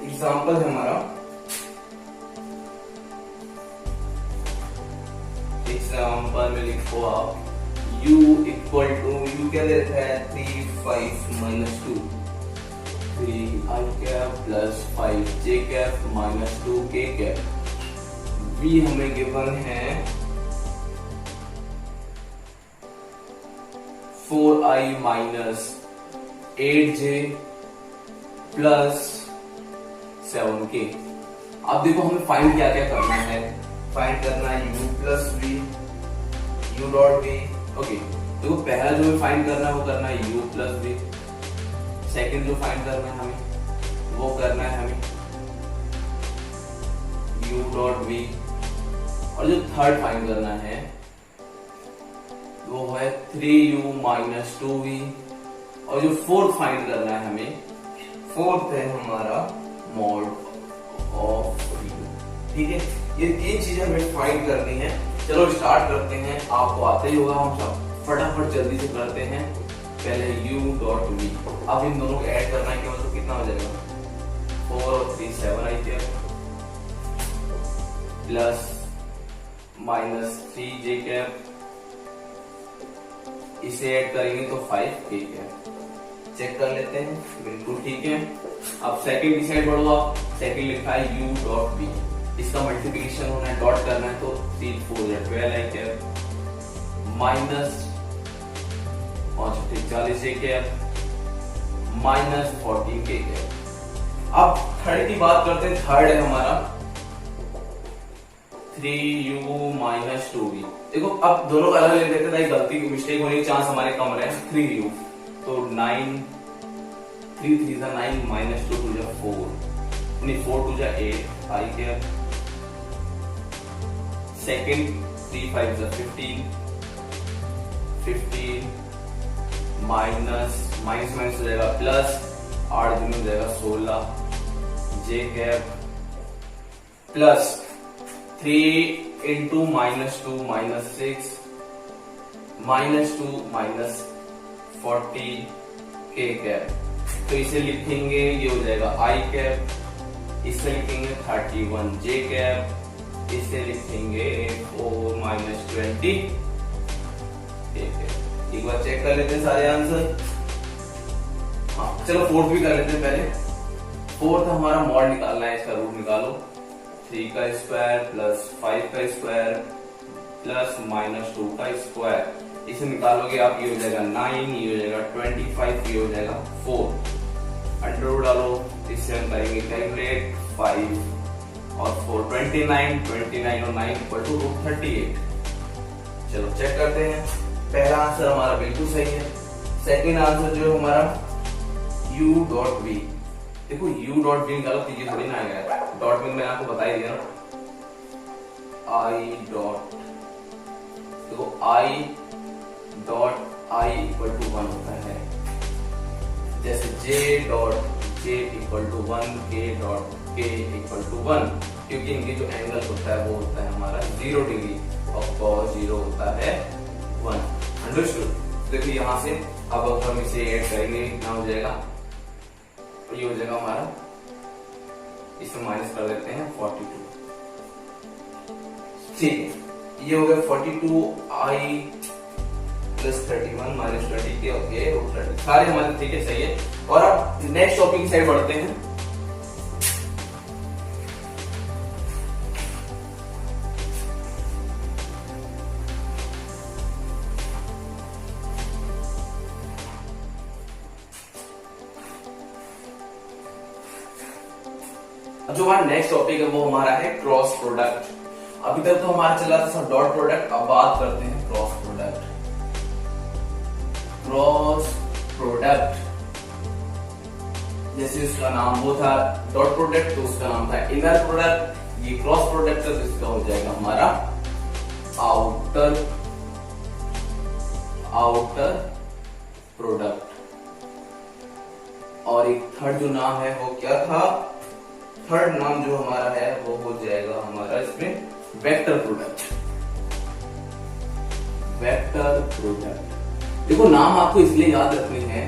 एग्जाम्पल है हमारा, एग्जाम्पल में लिखो आप u इक्वल टू, u क्या दे रखा है 3 5 minus 2 3 i cap plus 5 j cap minus 2 k cap, v हमें गिवन है 4i minus 8j plus 7k। अब देखो हमें फाइंड क्या क्या करना है, फाइंड करना है u plus v, u dot v। Okay, देखो पहला जो हमें फाइंड करना है वो करना है u प्लस v, सेकेंड जो फाइंड करना है हमें वो करना है हमें u डॉट v, और जो थर्ड फाइंड करना है वो है 3u माइनस 2v, और जो फोर्थ फाइंड करना है हमें, फोर्थ है हमारा मॉड ऑफ v। ठीक है, ये तीन चीजें हमें फाइंड करनी है। चलो स्टार्ट करते हैं, आपको आता ही होगा, हम सब फटाफट जल्दी से करते हैं। पहले u डॉट v, अब इन दोनों को ऐड करना है, मतलब कितना हो जाएगा 4 और 3 7 आई थे, प्लस माइनस 3j कैप, इसे ऐड करेंगे तो 5k कैप। चेक कर लेते हैं, बिल्कुल ठीक है। अब सेकंड की साइड बढ़ो आप, सेकंड लिखा है u डॉट v, इसका मल्टीप्लिकेशन होना है, डॉट करना है, तो 3 4 12 I cap minus 40 cap minus 14k cap. अब थर्ड की बात करते हैं, थर्ड है हमारा 3u माइनस 2v। देखो अब दोनों का अलग ले लेते थे, गलती की मिस्टेक होने के चांस हमारे कम रहे। 3u तो 9 3 3 9 माइनस 2 2 4 नहीं 4 2 8 I cap, second 3 5 15 15 minus minus minus हो जाएगा प्लस 8 दिन हो जाएगा 16 j cap plus 3 into minus 2 minus 6 minus 2 minus 40 k cap. तो इसे लिखेंगे, ये हो जाएगा i कैप, इसे लिखेंगे 31 j कैप, इसे लिखेंगे 4 माइनस 20 k कैप। एक बार चेक कर लेते हैं सारे आंसर। हाँ चलो फोर्थ भी कर लेते हैं पहले। फोर्थ हमारा मॉड निकालना है, इसका रूट निकालो, 3 का स्क्वायर प्लस 5 का स्क्वायर प्लस माइनस 2 का स्क्वायर, इसे निकालोगे आप, ये हो जाएगा 9, ये हो जाएगा 25, ये हो जाएगा 4। अंडर रूट डालो, इससे हम करेंगे कैलकुलेट 5 और 4 29 और 9 इक्वल टू रूट 38। चलो चेक करते हैं, पहला आंसर हमारा बिल्कुल सही है। सेकंड आंसर जो है हमारा u डॉट v, देखो u डॉट v निकालो तो ये थोड़ी ना आएगा, डॉट में मैंने आपको बता ही दिया ना, i डॉट, देखो i dot i equal to 1 होता है, जैसे j dot j equal to 1, k dot k equal to 1, क्योंकि इनके जो एंगल होता है वो होता है हमारा 0 डिग्री और cos 0 होता है 1। अंडरस्टूड। देखिए यहाँ से अब हम इसे ऐड करेंगे, कितना हो जाएगा, तो ये हो जाएगा हमारा, इसे माइनस कर देते हैं 42। ठीक है, ये हो गया 42i प्लस 31 माइनस 20 के, ओके रूट 30, सारे हमारे ठीक है, सही है। और अब नेक्स्ट टॉपिक की साइड बढ़ते हैं। जो हमारा नेक्स्ट टॉपिक है वो हमारा है क्रॉस प्रोडक्ट। अभी तक तो हमारा चला था डॉट प्रोडक्ट, अब बात करते हैं क्रॉस प्रोडक्ट। क्रॉस प्रोडक्ट जैसे उसका नाम वो था डॉट प्रोडक्ट, तो उसका नाम था इनर प्रोडक्ट। ये क्रॉस प्रोडक्ट है, इसका हो जाएगा हमारा आउटर प्रोडक्ट। और एक थर्ड जो नाम है वो क्या था, थर्ड नाम जो हमारा है वो हो जाएगा हमारा इसमें वेक्टर प्रोडक्ट। वेक्टर प्रोडक्ट, देखो नाम आपको इसलिए याद रखने हैं,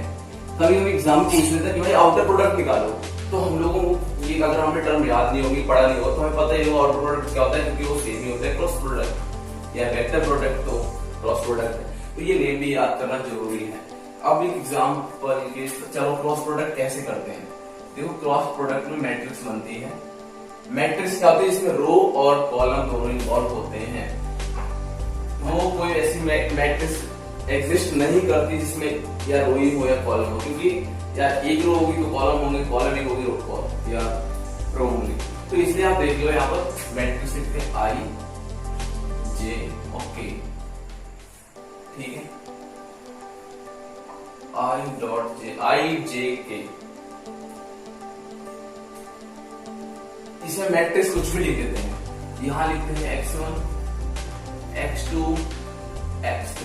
कभी कभी एग्जाम पूछ लेता है कि भाई आउटर प्रोडक्ट निकालो, तो हम लोगों को क्योंकि अगर हमें टर्म याद नहीं होगी, पढ़ा नहीं होगा, तो हमें पता ही होगा ऑर्डर प्रोडक्ट क्या होता है, क्योंकि वो सेम ही होता है क्रॉस प्रोडक्ट या वेक्टर प्रोडक्ट तो क्रॉस प्रोडक्ट है। तो ये नेम भी याद करना जरूरी है। अब एक एग्जाम्पल के, चलो क्रॉस प्रोडक्ट कैसे करते हैं। देखो क्रॉस प्रोडक्ट में मैट्रिक्स बनती है। मैट्रिक्स क्या होती है, इसमें रो और कॉलम दोनों इन्वॉल्व होते हैं। वो कोई ऐसी मैट्रिक्स एग्जिस्ट नहीं करती जिसमें या रो ही हो या कॉलम हो, क्योंकि या एक रो होगी तो कॉलम होंगे, कॉलम एक होगी रो कॉलम या रो होंगी। तो इसलिए आप देख लो यहाँ पर मैट्रिक्स लिखते हैं आई जे और के, ठीक है, आई जे के। इसमें मैट्रिक्स कुछ भी लिख देते हैं। यहां लिखते हैं x1 x2 x3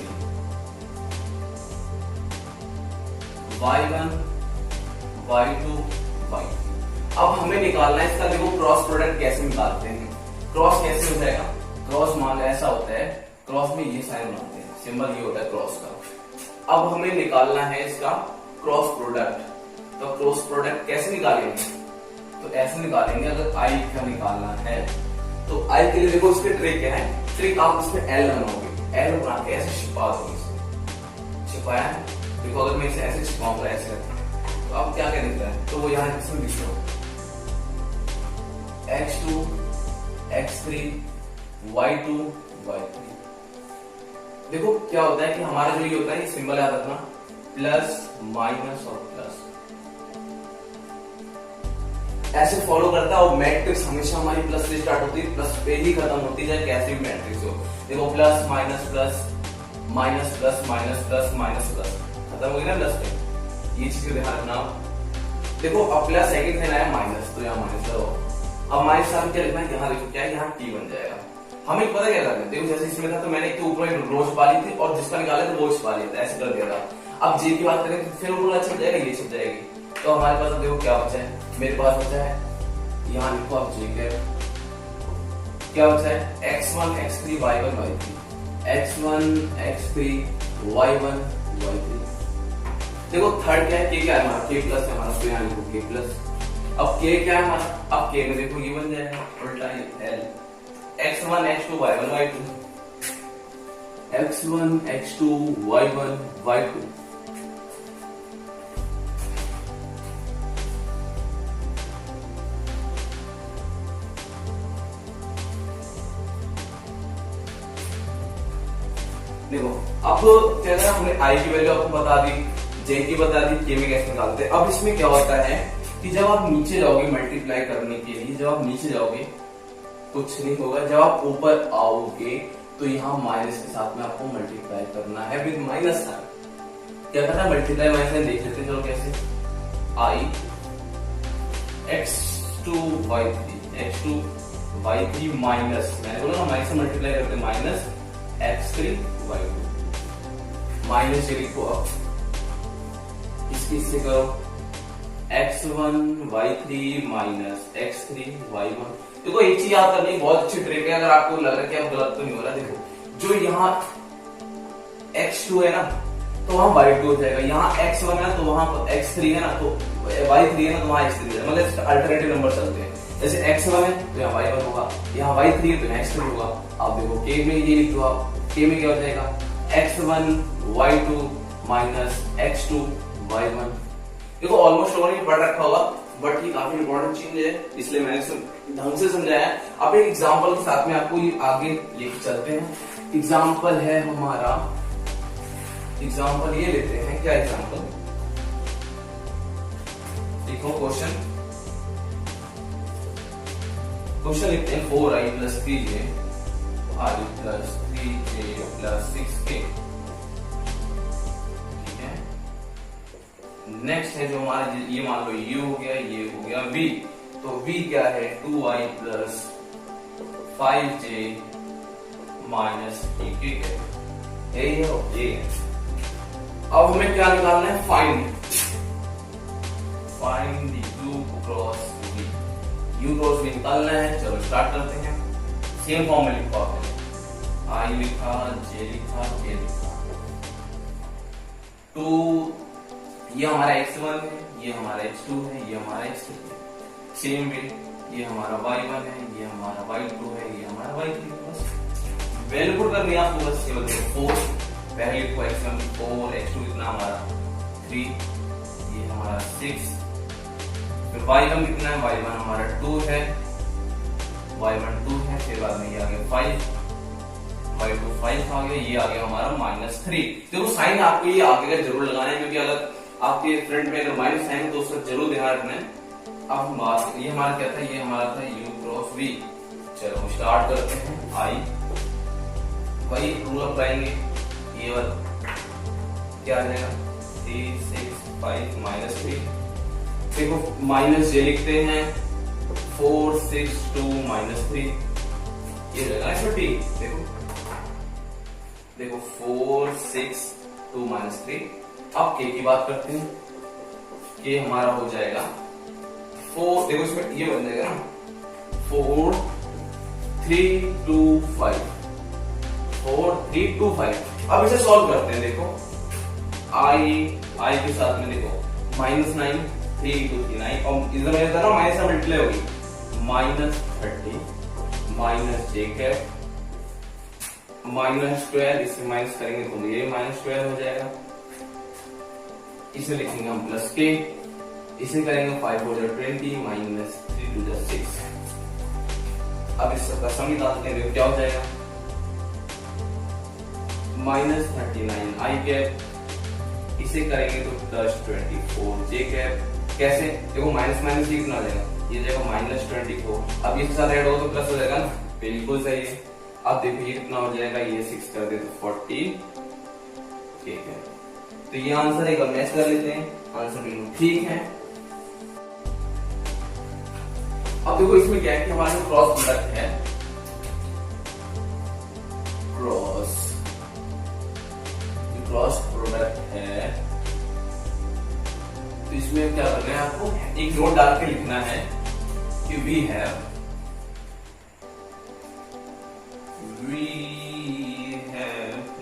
y1 y2 y3। अब हमें निकालना है इसका, देखो क्रॉस प्रोडक्ट कैसे निकालते हैं। क्रॉस कैसे हो जाएगा, क्रॉस मान ऐसा होता है, क्रॉस में ये साइन बनाते हैं, सिंबल ये होता है क्रॉस का। अब हमें निकालना है इसका क्रॉस प्रोडक्ट। तो क्रॉस प्रोडक्ट कैसे निकालेंगे, तो ऐसे निकालेंगे। अगर आई का निकालना है तो आई के लिए देखो उसके ट्रिक क्या है, ट्रिक आप इसमें एल बनाओगे, एल बना के ऐसे छिपा दोगे, छिपाया है। देखो अगर मैं इसे ऐसे छिपाऊंगा ऐसे, तो अब क्या क्या दिखता है, तो वो यहाँ इसमें लिख लो x2 x3 y2 y3। देखो क्या होता है कि हमारा जो ये होता है, ये सिंबल याद रखना, प्लस माइनस और प्लस ऐसे फॉलो करता है। और मैट्रिक्स हमेशा हमारी प्लस से स्टार्ट होती है, प्लस पे ही खत्म होती है, कैसे भी मैट्रिक्स हो। देखो plus minus plus minus plus minus plus minus plus खत्म हो गई ना प्लस पे, ये चीज ध्यान रखना। देखो अब प्लस सेकंड में आया माइनस, तो यहाँ माइनस लगाओ। अब माइनस साथ क्या लिखना है, यहाँ देखो क्या है, यहाँ टी बन जाएगा। हमें पता क्या करना है, देखो जैसे इसमें था तो मैंने एक ऊपर रो छुपा ली थी और जिसका निकाला था वो छुपा लिया था, ऐसे कर दिया था। अब जे की बात करें तो फिर ऊपर छप जाएगा, ये छप जाएगी। तो हमारे पास देखो क्या बचा है, मेरे पास बचा है, यहाँ लिखो आप जे के, क्या बचा है x1 x3 y1 y3, x1 x3 y1 y3। देखो थर्ड क्या है, के क्या है हमारा, के प्लस है हमारा, तो यहाँ लिखो के प्लस। अब के क्या है हमारा, अब के में देखो ये बन जाएगा उल्टा L, x1 x2 y1 y2, x1 x2 y1 y2। देखो अब क्या करा हमने, आई की वैल्यू आपको बता दी, जे की बता दी, के में कैसे निकालते हैं। अब इसमें क्या होता है कि जब आप नीचे जाओगे मल्टीप्लाई करने के लिए, जब आप नीचे जाओगे कुछ नहीं होगा, जब आप ऊपर आओगे तो यहाँ माइनस के साथ में आपको मल्टीप्लाई करना है विद माइनस साइन। क्या करना है, मल्टीप्लाई माइनस साइन देख लेते हैं, चलो कैसे। आई x2 y3 माइनस, मैंने बोला ना माइनस से मल्टीप्लाई करते हैं, माइनस x3 y2 माइनस ये लिखो। अब इसकी इससे करो x1 y3 minus x3 y1। देखो एक चीज याद करनी बहुत अच्छी ट्रिक है, अगर आपको लग रहा है कि आप गलत तो नहीं हो रहा, देखो जो यहाँ x2 है ना तो वहां y2 हो जाएगा, यहाँ x1 है ना तो वहां x3 है ना तो y3 है ना तो वहां x3 है, मतलब अल्टरनेटिव नंबर चलते हैं। जैसे x1 है तो यहाँ y1 होगा, यहाँ y3 है तो यहाँ x3 होगा। आप देखो k में ये लिख दो, आप k में क्या हो जाएगा x1 y2 minus x2 y1। देखो ऑलमोस्ट लोगों ने पढ़ रखा होगा, बट ये काफी इंपॉर्टेंट चीज है, इसलिए मैंने ढंग से समझाया। अब एक एग्जांपल के साथ में आपको ये आगे लेके चलते हैं। एग्जांपल है हमारा, एग्जांपल ये लेते हैं, क्या एग्जांपल देखो, क्वेश्चन लिखते हैं 4i plus 3j i plus 3j plus 6k। ठीक है, नेक्स्ट है जो हमारा, ये मान लो ये हो गया v, तो v क्या है 2i plus 5j minus k है, ये है। अब हमें क्या निकालना है, find u cross v, u cross v निकालना है। चलो स्टार्ट करते हैं, सेम फॉर्म में लिखो आपने, i लिखा, j लिखा, k लिखा। 2 ये हमारा x1 है, ये हमारा x2 है, ये हमारा x3 है। सेम वे ये हमारा y1 है, ये हमारा y2 है, ये हमारा y3। बस वैल्यू पुट करनी है आपको, बस केवल 4 पहले को x1 4, x2 कितना हमारा 3, ये हमारा 6, फिर y1 कितना है, y1 हमारा 2 है, y1 2 है, फिर बाद में ये आ गया 5, y2 5 आ गया, ये आ गया हमारा -3। देखो साइन आपको ये आगे का जरूर लगाना है, क्योंकि अगर आपके फ्रंट में अगर माइनस साइन है तो उसका जरूर ध्यान रखना है। अब हम बात, ये हमारा क्या था, ये हमारा था u क्रॉस v। चलो स्टार्ट करते हैं। i वही रूल अप्लाएंगे, ये वाला क्या आ जाएगा 3 6 5 -3। देखो माइनस जे लिखते हैं 4 6 2 -3, ये रहेगा इसमें t। देखो 4 6 2 -3। अब k की बात करते हैं, k हमारा हो जाएगा 4, देखो इसमें ये बन जाएगा ना 4 3 2 5, 4 3 2 5। अब इसे सॉल्व करते हैं। देखो i के साथ में देखो -9 3 2 3 9, और इधर में ना माइनस से मल्टीप्लाई होगी, -30 माइनस जे कैप -12, इससे माइनस करेंगे तो ये -12 हो जाएगा। इसे लिखेंगे हम प्लस के, इसे करेंगे 5 हो जाएगा 20 -3 2 6। अब इस सबका सम निकालते हैं, क्या हो जाएगा -39 i कैप, इसे करेंगे तो +24 जे कैप। कैसे, देखो माइनस माइनस ये कितना आ जाएगा, ये जाएगा -24। अब इसके साथ ऐड होगा तो प्लस हो जाएगा ना, बिल्कुल सही है। अब देखो ये कितना हो जाएगा, ये 6 कर दे तो 40, ठीक है। तो ये आंसर एक मैच कर लेते हैं, आंसर बिल्कुल ठीक है। अब देखो इसमें क्या है कि हमारे क्रॉस प्रोडक्ट है, क्रॉस प्रोडक्ट है, तो इसमें क्या करना है आपको, एक नोट डाल के लिखना है कि वी हैव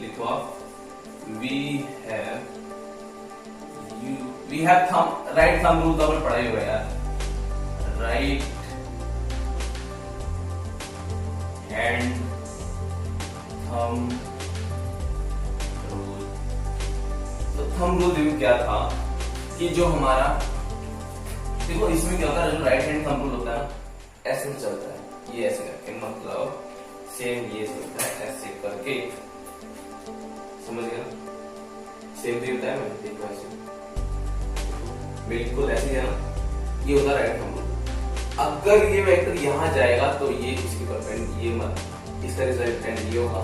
लिखो आप, we have thumb, right thumb rule तो आपने पढ़ा ही होगा यार, राइट हैंड थंब रूल। तो थंब रूल देखो क्या था कि जो हमारा, देखो इसमें क्या होता है, जो राइट हैंड थंब रूल होता है ना ऐसे चलता है, ये ऐसे करके, मतलब सेम ये होता है ऐसे करके, समझ गया, सेम भी होता है, मैं देखो ऐसे बिल्कुल ऐसे है ना, ये होता है राइट थंब रूल। अगर ये वेक्टर यहाँ जाएगा तो ये इसके परपेंडिकुलर, ये मत, इसका रिजल्टेंट ये होगा।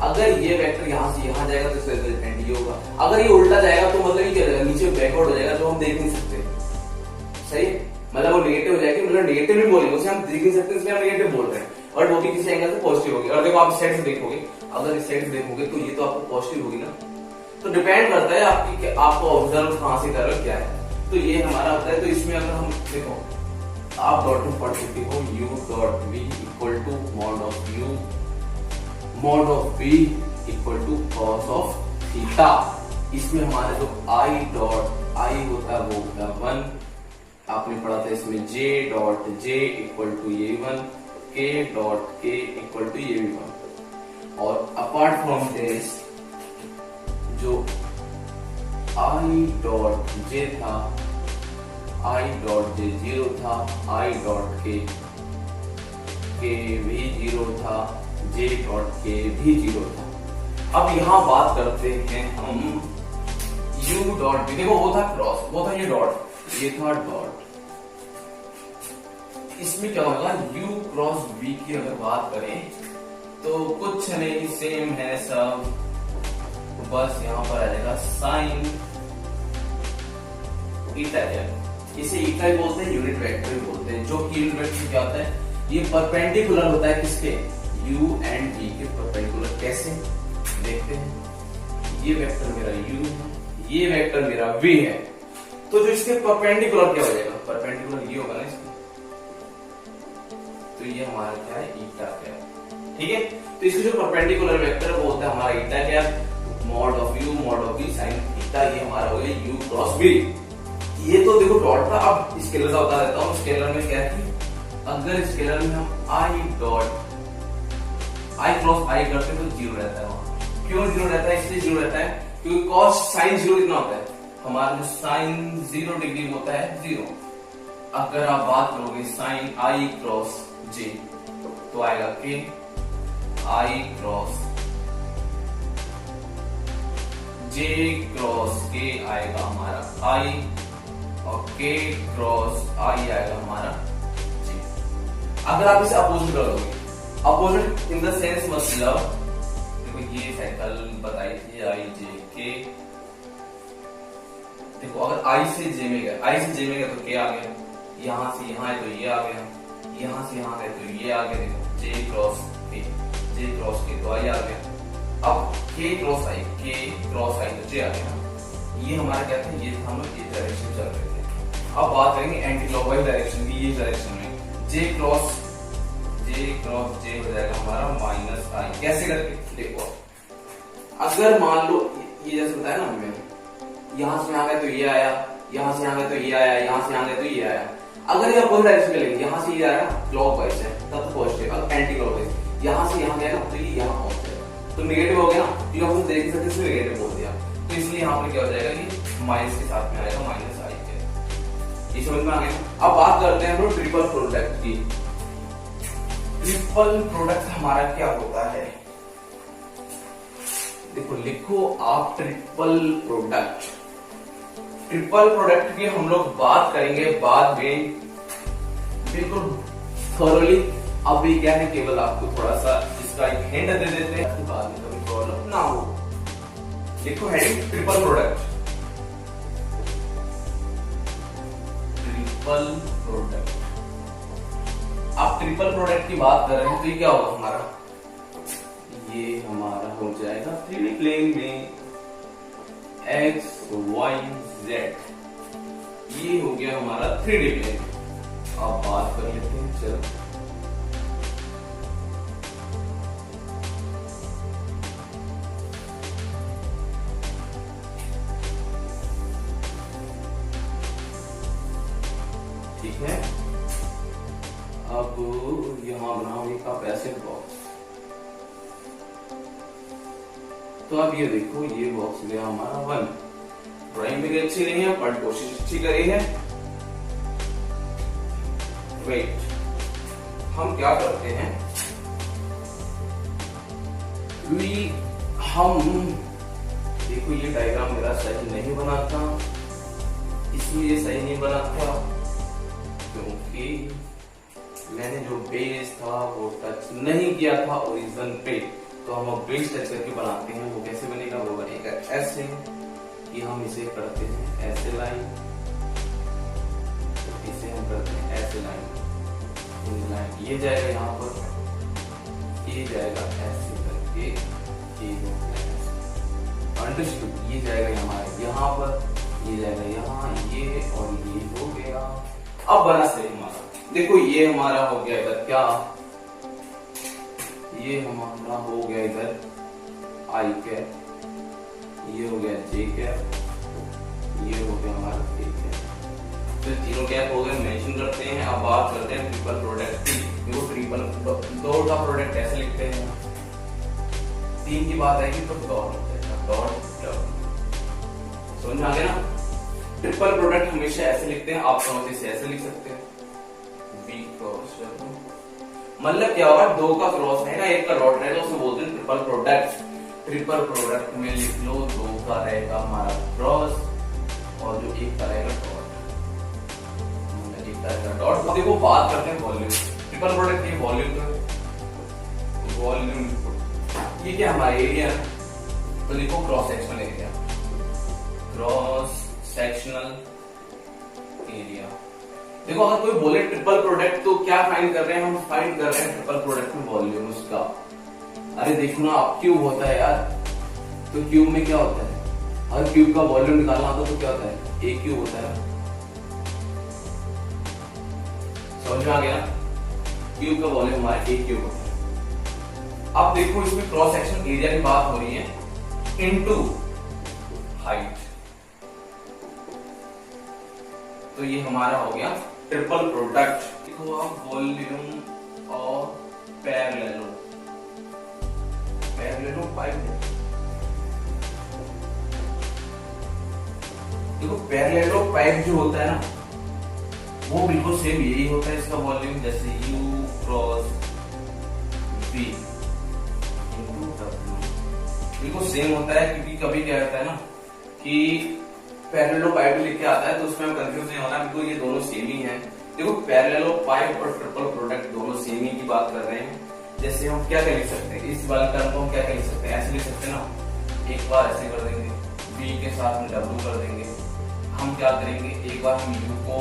अगर ये वेक्टर यहाँ से यहाँ जाएगा तो इसका रिजल्टेंट ये होगा। अगर ये उल्टा जाएगा तो मतलब ये क्या जाएगा, नीचे बैकवर्ड हो जाएगा, जो हम देख नहीं सकते। सही, मतलब वो नेगेटिव हो जाएगी, मतलब नेगेटिव नहीं बोलेंगे, उसे हम देख नहीं सकते, इसलिए हम नेगेटिव बोल रहे हैं, और वो भी किसी एंगल से पॉजिटिव होगी। और देखो आप इस साइड से देखोगे, अगर इस साइड से देखोगे तो ये तो आपको पॉजिटिव होगी ना। तो डिपेंड करता है आपकी, आपको ऑब्जर्व कहां से कर रहे हो क्या है। तो ये हमारा होता है। तो इसमें अगर हम देखो, आप डॉट में पढ़ सकते हो u dot v equal to mod of u mod of v equal to cos of theta. इसमें हमारे जो i डॉट i होता है वो होता है 1। आपने पढ़ा था इसमें j dot j equal to ये 1, k dot k equal to ये 1। और अपार्ट फ्रॉम दिस जो i डॉट j था, i डॉट j 0 था, i डॉट k भी 0 था, j डॉट k भी 0 था। अब यहां बात करते हैं हम u डॉट v। देखो वो था क्रॉस, वो था ये डॉट, ये था डॉट। इसमें क्या होगा, u क्रॉस v की अगर बात करें तो कुछ नहीं, सेम है सब, बस यहां पर आ जाएगा साइन ईटा है। इसे ईटा ही बोलते हैं, यूनिट वेक्टर भी बोलते हैं। जो कि यूनिट वेक्टर क्या होता है, ये परपेंडिकुलर होता है किसके, u एंड v के परपेंडिकुलर। कैसे देखते हैं, ये वेक्टर मेरा u है, ये वेक्टर मेरा v है, तो जो इसके परपेंडिकुलर क्या हो जाएगा, परपेंडिकुलर ये होगा ना इसके, तो ये हमारा क्या है, ईटा क्या है, ठीक है। तो इसके जो परपेंडिकुलर वेक्टर है वो होता है हमारा ईटा क्या, mod of u mod of v sine theta. ये हमारा हो गया u क्रॉस v। ये तो देखो डॉट था, अब स्केलर का बता देता हूँ। स्केलर में क्या है, अगर स्केलर में हम आई क्रॉस आई करते हैं तो जीरो रहता है वहां। क्यों जीरो रहता है? इसलिए जीरो रहता है क्योंकि कॉस साइन जीरो कितना होता है, हमारा जो साइन 0 डिग्री होता है 0। अगर आप बात करोगे साइन आई क्रॉस जे तो आएगा के आई क्रॉस जे क्रॉस के आएगा हमारा आई, और के क्रॉस आई आएगा हमारा जे। अगर आप इसे अपोजिट कर दोगे, अपोजिट इन द सेंस मतलब देखो ये साइकिल बताई थी आई जे के, देखो अगर आई से जे में गया, आई से जे में गया तो के आ गया, यहां से यहां है तो ये आ गया, यहां से यहां है तो ये आ गया। देखो जे क्रॉस के तो आई आ गया। अब के क्रॉस आई तो जे आ गया। ये हमारा क्या था, ये हम लोग इस डायरेक्शन चल रहे थे। अब बात करेंगे एंटी क्लॉकवाइज डायरेक्शन की, ये डायरेक्शन में जे क्रॉस जे हो जाएगा हमारा माइनस आई। कैसे करके देखो, अगर मान लो ये जैसे बताया ना हमने, यहां से आ गया तो ये आया, यहां से आ गया तो ये आया, यहां से आ गया तो ये आया। अगर ये अपोजिट डायरेक्शन में लेंगे, यहां से ये आया क्लॉकवाइज है तब तो पॉजिटिव, अगर एंटी क्लॉकवाइज यहां से यहां गया ना तो ये यहां पहुंच जाएगा तो नेगेटिव हो गया ना, क्योंकि हम देख सकते इसमें नेगेटिव बोल दिया, तो इसलिए यहाँ पर क्या हो जाएगा, ये माइनस के साथ में आएगा, माइनस आई के। ये समझ में आ गया। अब बात करते हैं हम लोग ट्रिपल प्रोडक्ट की। ट्रिपल प्रोडक्ट हमारा क्या होता है, देखो लिखो आप ट्रिपल प्रोडक्ट। ट्रिपल प्रोडक्ट की हम लोग बात करेंगे बाद में बिल्कुल थोरली। अभी क्या है, केवल आपको थोड़ा सा इसका एक हिंट दे देते हैं, बाद में कभी प्रॉब्लम ना हो। देखो heading triple product, triple product. आप ट्रिपल प्रोडक्ट की बात कर रहे हैं तो ये क्या होगा हमारा, ये हमारा हो जाएगा 3D प्लेन में x y z। ये हो गया हमारा 3D प्लेन। अब बात कर लेते हैं, चलो ठीक है। अब यहां बनाओगे आप ऐसे बॉक्स, तो अब ये देखो ये बॉक्स गया हमारा 1। ड्राइंग भी अच्छी नहीं है बट कोशिश अच्छी करी है। वेट, हम क्या करते हैं, हम देखो ये डायग्राम मेरा सही नहीं बना था, इसलिए सही नहीं बना था क्योंकि मैंने जो बेस था वो टच नहीं किया था ओरिजिन पे। तो हम अब बेस टच करके बनाते हैं, वो कैसे बनेगा, वो बनेगा ऐसे कि हम इसे करते हैं ऐसे लाइन, इसे हम करते हैं ऐसे लाइन, ये जाएगा यहाँ पर, ये जाएगा ऐसे करके, ये अंडरस्टूड। ये जाएगा हमारे यहाँ पर, ये जाएगा यहाँ, ये और ये हो गया। अब बना सही हमारा, देखो ये हमारा हो गया इधर क्या, ये हमारा हो गया इधर आई कैप, ये हो गया जे कैप, ये हो गया हमारा के कैप। तो तीनों कैप हो गए, मेंशन करते हैं। अब बात करते हैं ट्रिपल प्रोडक्ट की। देखो ट्रिपल दो का प्रोडक्ट ऐसे लिखते हैं, 3 की बात आएगी तो डॉट समझ में आ गया ना। ट्रिपल प्रोडक्ट हमेशा ऐसे लिखते हैं, आप समझ से ऐसे लिख सकते हैं, बी क्रॉस, मतलब क्या होगा, 2 का क्रॉस है ना, 1 का डॉट रहेगा, उसे बोलते हैं ट्रिपल प्रोडक्ट। ट्रिपल प्रोडक्ट में लिख लो 2 का रहेगा हमारा क्रॉस और जो 1 का रहेगा डॉट, मतलब 1 का रहेगा डॉट। तो देखो बात करते हैं वॉल्यूम। ट्रिपल प्रोडक्ट की वॉल्यूम ये क्या हमारा एरिया, तो देखो cross sectional area, cross sectional area. देखो अगर कोई बोले ट्रिपल प्रोडक्ट तो क्या फाइंड कर रहे हैं, हम फाइंड कर रहे हैं ट्रिपल प्रोडक्ट में वॉल्यूम उसका। अरे देखो ना, अब क्यूब होता है यार, तो क्यूब में क्या होता है, अगर क्यूब का वॉल्यूम निकालना होता तो क्या होता है, एक क्यूब होता है। समझ में आ गया, क्यूब का वॉल्यूम हमारा एक क्यूब होता है। अब देखो इसमें क्रॉस सेक्शन एरिया की बात हो रही है इनटू हाइट। तो ये हमारा हो गया ट्रिपल प्रोडक्ट। देखो आप वॉल्यूम और पैरेललो पाइप, देखो पैरेललो पाइप जो होता है ना वो बिल्कुल सेम यही होता है, इसका वॉल्यूम जैसे U cross V into W बिल्कुल सेम होता है। क्योंकि कभी क्या रहता है ना कि पैरेललो पाइप लिख के आता है तो उसमें हम कंफ्यूज नहीं होना, बिल्कुल ये दोनों सेम ही हैं। देखो पैरेललो पाइप और ट्रिपल प्रोडक्ट दोनों सेम ही की बात कर रहे हैं। जैसे हम क्या लिख सकते हैं, इस वाले टर्म को हम क्या लिख सकते हैं, ऐसे लिख सकते हैं ना, एक बार ऐसे कर देंगे, V के साथ में W कर देंगे। हम क्या करेंगे, एक बार हम U को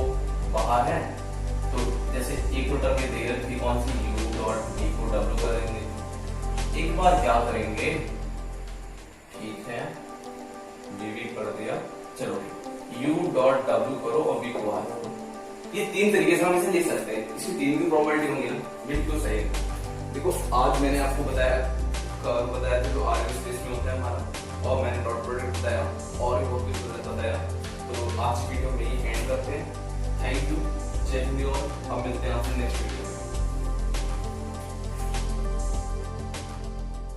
बाहर है तो जैसे एक को टर्म दे रहे थे कौन सी U डॉट V को W कर देंगे। एक बार क्या करेंगे, ठीक है ये भी कर दिया, चलो U डॉट W करो और V को बाहर करो। ये तीन तरीके से हम इसे लिख सकते हैं, इसकी तीन की प्रॉपर्टी होंगी ना, बिल्कुल सही। देखो आज मैंने आपको बताया था जो आर स्पेस में होता है हमारा, और मैंने डॉट प्रोडक्ट बताया और भी बहुत कुछ बताया। तो आज वीडियो में ही एंड करते हैं। थैंक यू, जय हिंद, और अब मिलते हैं आपसे नेक्स्ट वीडियो।